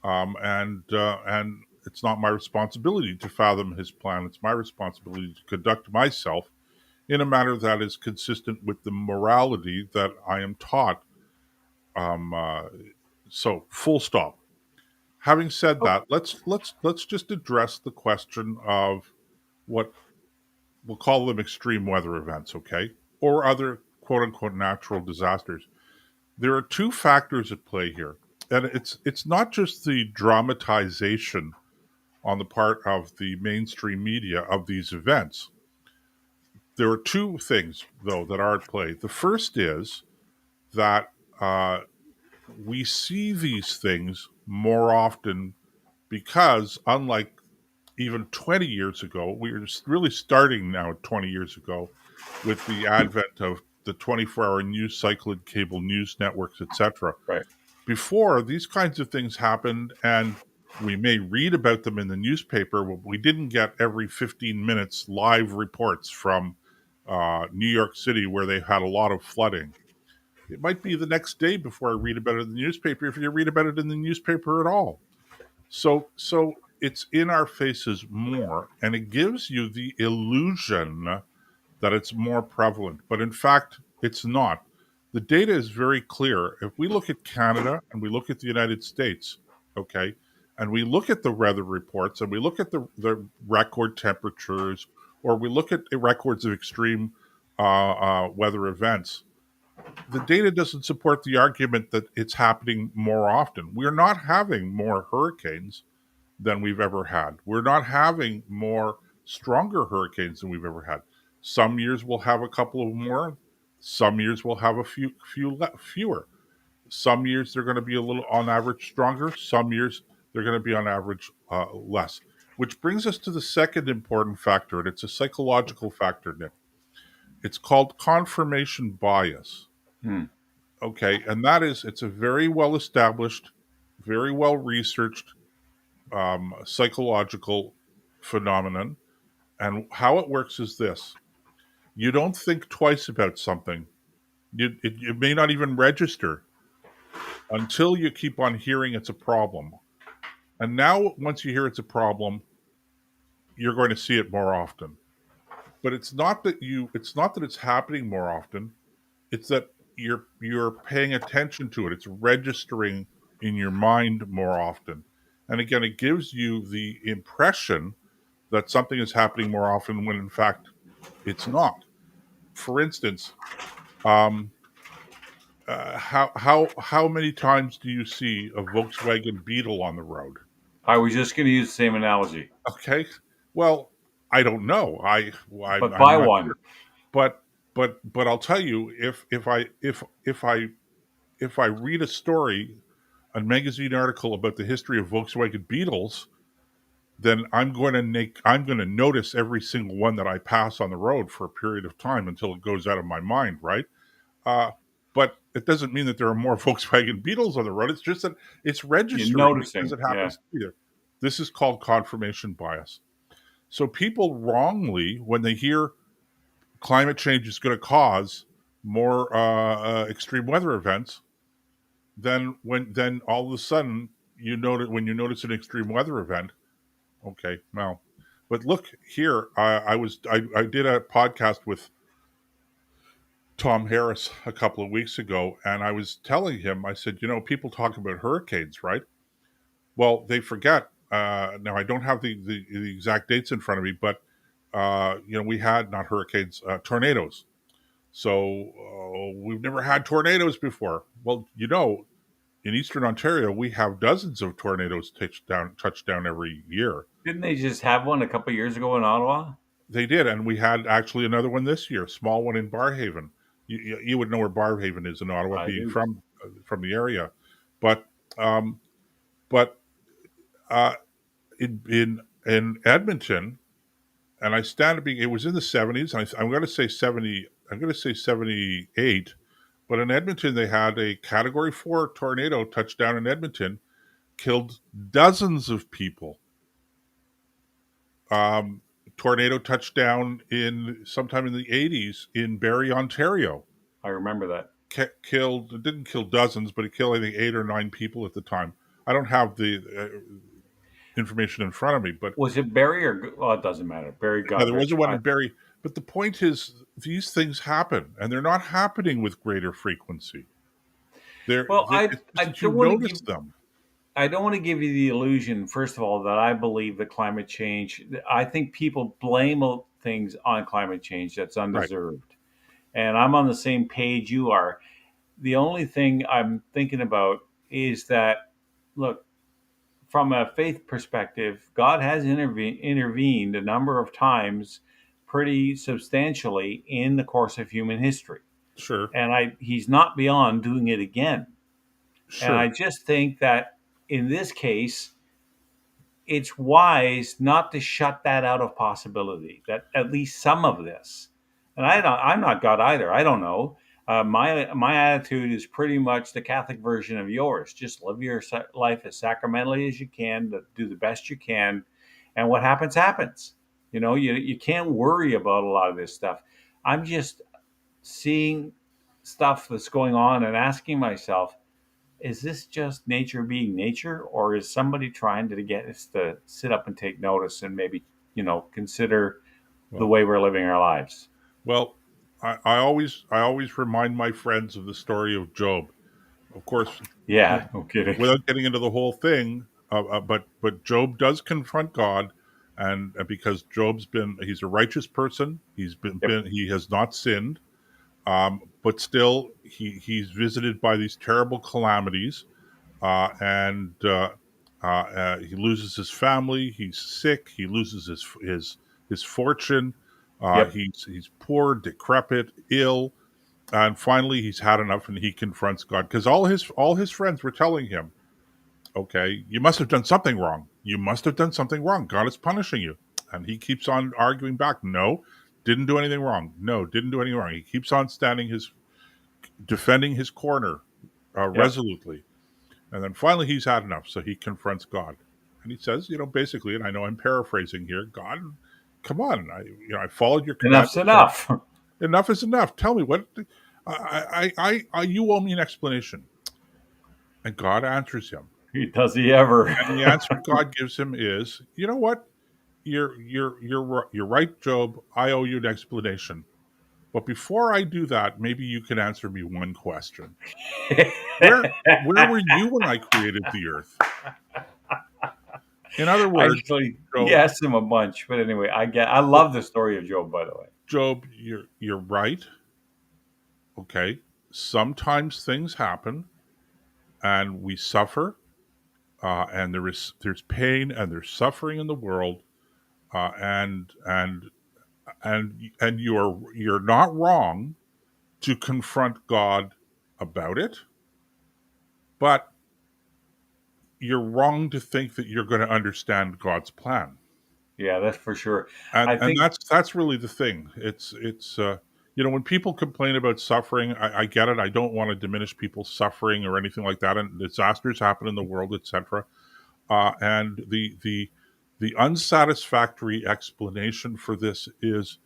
and it's not my responsibility to fathom his plan. It's my responsibility to conduct myself in a manner that is consistent with the morality that I am taught. Um, uh, so, full stop. Having said that, let's just address the question of what we'll call them extreme weather events, okay, or other quote unquote natural disasters. There are two factors at play here, and it's not just the dramatization on the part of the mainstream media of these events. There are two things though that are at play. The first is that we see these things more often because, unlike even 20 years ago, we are really starting now 20 years ago with the advent of the 24-hour news cycle and cable news networks, etc. Right. Before, these kinds of things happened, and we may read about them in the newspaper, but we didn't get every 15 minutes live reports from New York City where they had a lot of flooding. It might be the next day before I read about it in the newspaper, if you read about it in the newspaper at all. So it's in our faces more, and it gives you the illusion that it's more prevalent. But in fact, it's not. The data is very clear. If we look at Canada and we look at the United States, okay, and we look at the weather reports and we look at the record temperatures, or we look at the records of extreme weather events, the data doesn't support the argument that it's happening more often. We're not having more hurricanes than we've ever had. We're not having more stronger hurricanes than we've ever had. Some years we'll have a couple of more. Some years we'll have a fewer. Some years they're going to be a little, on average, stronger. Some years they're going to be on average less. Which brings us to the second important factor, and it's a psychological factor, Nick. It's called confirmation bias. Hmm. Okay, and that is, it's a very well established, very well researched psychological phenomenon. And how it works is this: you don't think twice about something. It may not even register until you keep on hearing it's a problem. And now, once you hear it's a problem, you're going to see it more often. But it's not that it's happening more often. It's that you're paying attention to it. It's registering in your mind more often. And again, it gives you the impression that something is happening more often when in fact it's not. For instance, um, how many times do you see a Volkswagen Beetle on the road? I was just going to use the same analogy, Okay, well, I don't know. but I'm buy not one. sure, but but I'll tell you, if I read a story, a magazine article about the history of Volkswagen Beetles, then I'm going to notice every single one that I pass on the road for a period of time until it goes out of my mind, right? Uh, but it doesn't mean that there are more Volkswagen Beetles on the road. It's just that it's You're registering because noticing. it Yeah. happens to be there. This is called confirmation bias. So people wrongly, when they hear climate change is going to cause more extreme weather events, then all of a sudden you notice when you notice an extreme weather event. Okay, well, but look here, I did a podcast with Tom Harris a couple of weeks ago, and I was telling him, I said, people talk about hurricanes, right? Well, they forget. Now I don't have the exact dates in front of me, but we had not hurricanes, tornadoes. So we've never had tornadoes before. Well, in eastern Ontario, we have dozens of tornadoes touch down every year. Didn't they just have one a couple years ago in Ottawa? They did, and we had actually another one this year, a small one in Barhaven. You would know where Barhaven is in Ottawa, I being do. from the area, but um, but uh, in Edmonton, and I stand to be. It was in the 70s. I'm going to say 70. I'm going to say 78. But in Edmonton, they had a Category 4 tornado touchdown in Edmonton, killed dozens of people. Um, Tornado touchdown in sometime in the 80s in Barrie, Ontario. I remember that. Killed, it didn't kill dozens, but it killed, I think, 8 or 9 people at the time. I don't have the information in front of me, but Was it Barry or? Oh, it doesn't matter. Barry yeah, there Guthridge. wasn't one in Barrie. But the point is, these things happen, and they're not happening with greater frequency. Well, It's I just that you don't want to notice give them. I don't want to give you the illusion, first of all, that I believe that climate change. I think people blame things on climate change that's Right. undeserved, and I'm on the same page you are. The only thing I'm thinking about is that, look, from a faith perspective, God has intervened a number of times, pretty substantially in the course of human history, Sure. and He's not beyond doing it again. And I Sure. just think that in this case, it's wise not to shut that out of possibility. That at least some of this, and I'm not God either. I don't know. My attitude is pretty much the Catholic version of yours. Just live your life as sacramentally as you can, do the best you can, and what happens happens. You can't worry about a lot of this stuff. I'm just seeing stuff that's going on and asking myself, is this just nature being nature, or is somebody trying to get us to sit up and take notice and maybe, consider the Well, way we're living our lives? well, I always remind my friends of the story of Job. Of course, Yeah, no kidding. without getting into the whole thing, but Job does confront God, and because he's a righteous person. Yep. He has not sinned, but still he's visited by these terrible calamities, and he loses his family. He's sick. He loses his fortune. Yep. He's poor, decrepit, ill, and finally he's had enough, and he confronts God because all his friends were telling him, "Okay, you must have done something wrong. You must have done something wrong. God is punishing you." And he keeps on arguing back, "No, didn't do anything wrong. No, didn't do anything wrong." He keeps on standing defending his corner Yep. resolutely. And then finally he's had enough, so he confronts God. And he says, basically, and I know I'm paraphrasing here, God, come on, I followed your Enough's commandments. enough. Enough is enough. Tell me what you owe me an explanation. And God answers him. Does he ever? And the answer God gives him is, you know what? You're right, Job. I owe you an explanation. But before I do that, maybe you can answer me one question. Where were you when I created the earth? In other words, Actually, Job, he asked him a bunch, but anyway, I love the story of Job, by the way. Job, you're right. Okay. Sometimes things happen and we suffer, and there's pain and there's suffering in the world, and you're not wrong to confront God about it, but you're wrong to think that you're going to understand God's plan. Yeah, that's for sure. And I think that's really the thing. It's when people complain about suffering, I get it. I don't want to diminish people's suffering or anything like that. And disasters happen in the world, etc. And the unsatisfactory explanation for this is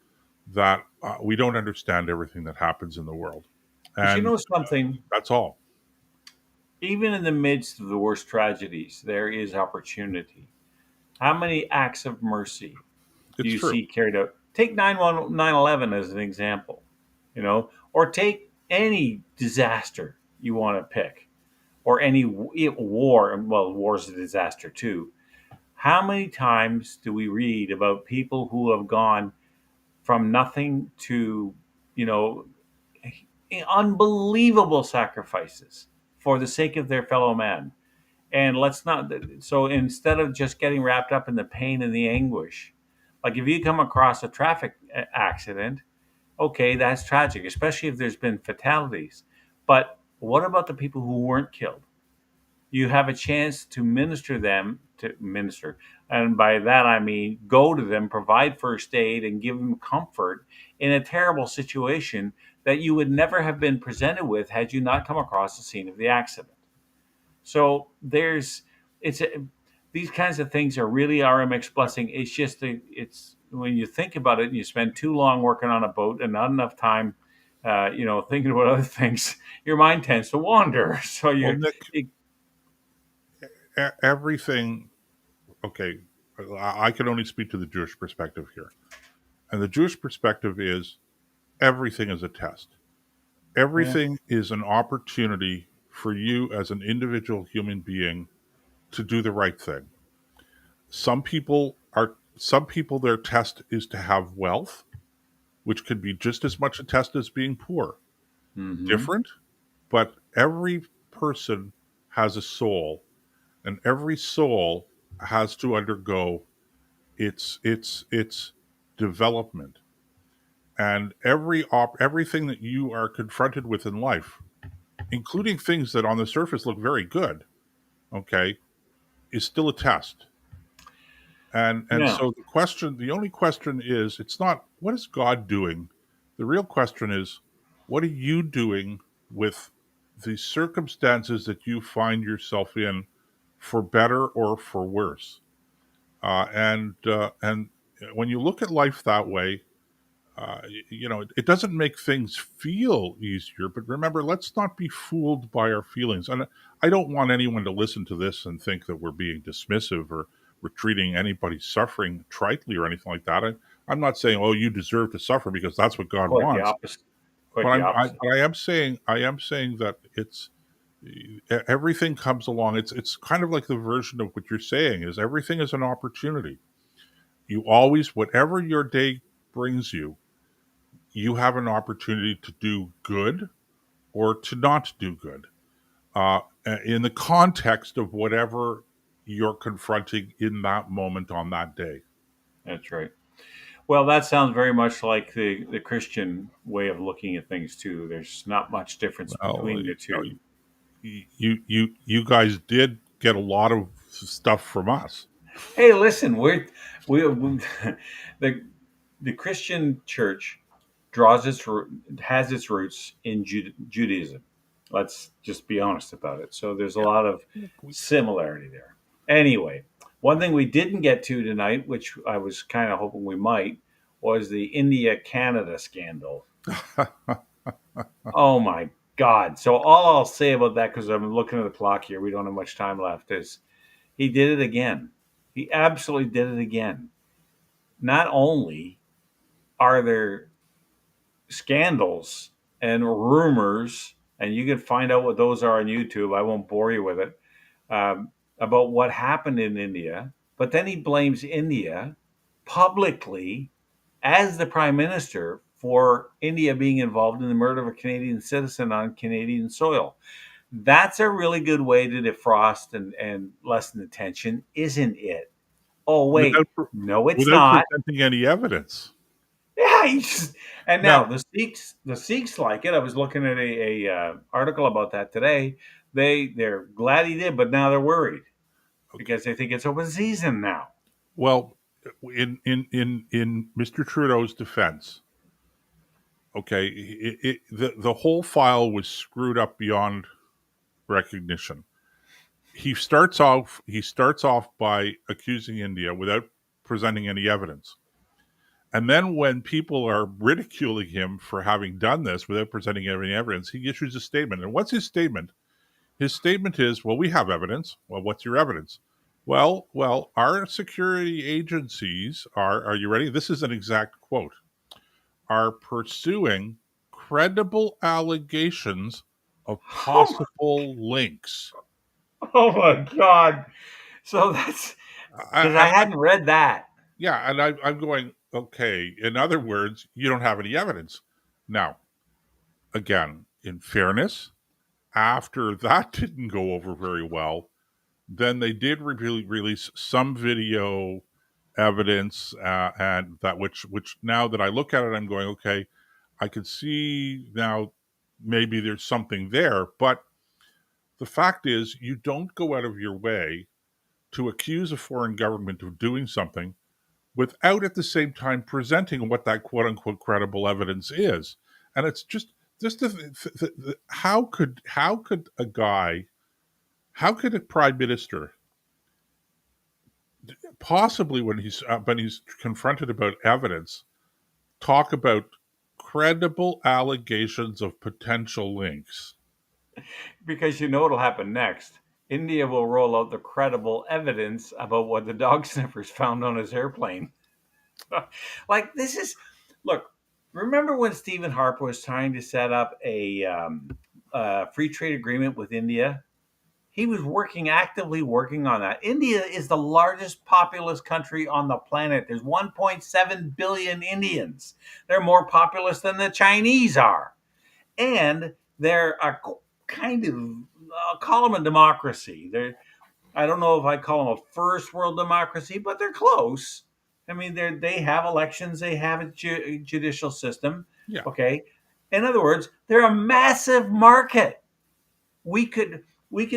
that we don't understand everything that happens in the world, but you and know something. that's all. Even in the midst of the worst tragedies, there is opportunity. How many acts of mercy do It's you true. see carried out? Take 9/11 as an example, or take any disaster you want to pick, or any war. Well, war's a disaster too. How many times do we read about people who have gone from nothing to, you know, unbelievable sacrifices for the sake of their fellow man? And let's not, so instead of just getting wrapped up in the pain and the anguish, like if you come across a traffic accident, okay, that's tragic, especially if there's been fatalities. But what about the people who weren't killed? You have a chance to minister. And by that, I mean, go to them, provide first aid, and give them comfort in a terrible situation that you would never have been presented with had you not come across the scene of the accident. So it's these kinds of things are really RMX blessing. It's just it's when you think about it and you spend too long working on a boat and not enough time, thinking about other things, your mind tends to wander. So Well, Nick, everything. Okay, I can only speak to the Jewish perspective here, and the Jewish perspective is everything is a test. Everything is an opportunity for you as an individual human being to do the right thing. Some people their test is to have wealth, which could be just as much a test as being poor. Mhm. Different, but every person has a soul, and every soul has to undergo its development. And everything that you are confronted with in life, including things that on the surface look very good, okay, is still a test. And Yeah. so the only question is, it's not what is God doing? The real question is, what are you doing with the circumstances that you find yourself in, for better or for worse? And when you look at life that way, it doesn't make things feel easier. But remember, let's not be fooled by our feelings. And I don't want anyone to listen to this and think that we're being dismissive or we're treating anybody's suffering tritely or anything like that. I'm not saying, oh, you deserve to suffer because that's what God Quite the wants. opposite. Quite But the opposite. I am saying that everything comes along. It's kind of like the version of what you're saying is everything is an opportunity. You always, whatever your day brings you, you have an opportunity to do good or to not do good, uh, in the context of whatever you're confronting in that moment on that day. That's right. Well, that sounds very much like the Christian way of looking at things too. There's not much difference Well, between the two. you guys did get a lot of stuff from us. Hey, listen, we the the Christian church has its roots in Judaism. Let's just be honest about it. So there's a lot of similarity there. Anyway, one thing we didn't get to tonight, which I was kind of hoping we might, was the India-Canada scandal. Oh my God. So all I'll say about that, because I'm looking at the clock here, we don't have much time left, is he did it again. He absolutely did it again. Not only are there scandals and rumors, and you can find out what those are on YouTube, I won't bore you with it, about what happened in India, but then he blames India publicly as the prime minister for India being involved in the murder of a Canadian citizen on Canadian soil. That's a really good way to defrost and lessen the tension, isn't it? Oh, wait. No, it's without not. presenting any evidence. Yeah, and now No. the Sikhs like it. I was looking at a article about that today. They're glad he did, but now they're worried because they think it's open season now. Well, in Mr. Trudeau's defense, okay, the whole file was screwed up beyond recognition. He starts off by accusing India without presenting any evidence. And then when people are ridiculing him for having done this without presenting any evidence, he issues a statement. And what's his statement? His statement is, well, we have evidence. Well, what's your evidence? Well, our security agencies are you ready? This is an exact quote. Are pursuing credible allegations of possible links. Oh my God! So that's because I hadn't read that. Yeah, and I'm going, okay, in other words, you don't have any evidence. Now, again, in fairness, after that didn't go over very well, then they did release some video evidence, and that which now that I look at it, I'm going, okay, I can see now maybe there's something there, but the fact is, you don't go out of your way to accuse a foreign government of doing something without at the same time presenting what that quote unquote credible evidence is. And it's just how could a prime minister possibly when he's confronted about evidence talk about credible allegations of potential links? Because you know what'll happen next. India will roll out the credible evidence about what the dog sniffers found on his airplane. Like this is, look. Remember when Stephen Harper was trying to set up a free trade agreement with India? He was actively working on that. India is the largest populous country on the planet. There's 1.7 billion Indians. They're more populous than the Chinese are, and they're a kind of, I'll call them a democracy. I don't know if I call them a first world democracy, but they're close. I mean, they have elections, they have a judicial system. Yeah. Okay. In other words, they're a massive market. We could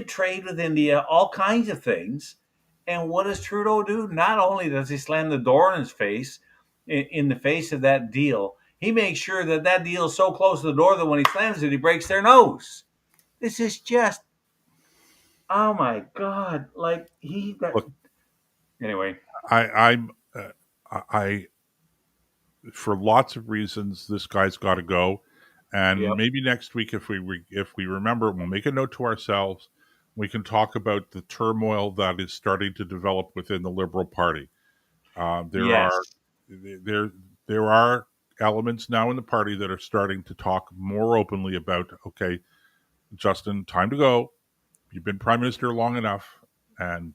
trade with India, all kinds of things. And what does Trudeau do? Not only does he slam the door in his face, in the face of that deal, he makes sure that deal is so close to the door that when he slams it, he breaks their nose. This is just, oh my God! Like anyway. I for lots of reasons, this guy's got to go, and maybe next week, if we remember, we'll make a note to ourselves. We can talk about the turmoil that is starting to develop within the Liberal Party. There are elements now in the party that are starting to talk more openly about, okay, Justin, time to go. You've been prime minister long enough, and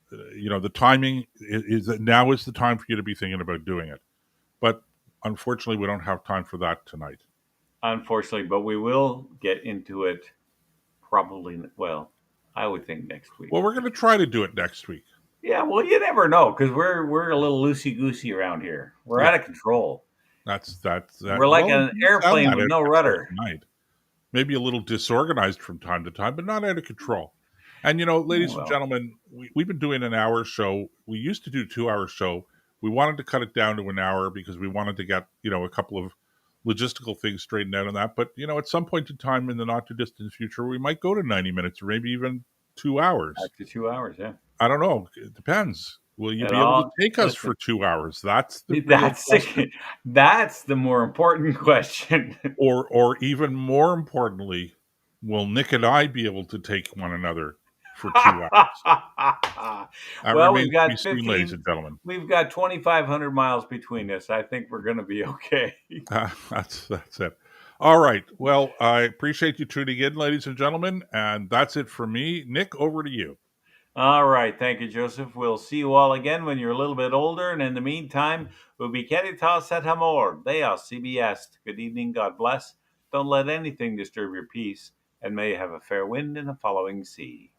the timing is that now is the time for you to be thinking about doing it. But unfortunately, we don't have time for that tonight. Unfortunately, but we will get into it probably, well, I would think next week. Well, we're going to try to do it next week. Yeah, well, you never know, because we're a little loosey-goosey around here. We're out of control. That's we're like an airplane with no rudder. Tonight. Maybe a little disorganized from time to time, but not out of control. And, ladies and gentlemen, we've been doing an hour show. We used to do 2-hour show. We wanted to cut it down to an hour because we wanted to get, a couple of logistical things straightened out on that. But at some point in time in the not too distant future, we might go to 90 minutes or maybe even 2 hours. Up to 2 hours, yeah. I don't know. It depends. Will you It be able all- to take us listen. for 2 hours? That's the real That's question. that's the more important question. Or even more importantly, will Nick and I be able to take one another for 2 hours? That Well, remains we've got to be seen, ladies and gentlemen. We've got 2,500 miles between us. I think we're going to be okay. That's it. All right. Well, I appreciate you tuning in, ladies and gentlemen, and that's it for me. Nick, over to you. All right. Thank you, Joseph. We'll see you all again when you're a little bit older. And in the meantime, we'll be Caritas et amor. Deus sibi est. Good evening. God bless. Don't let anything disturb your peace. And may you have a fair wind and a following sea.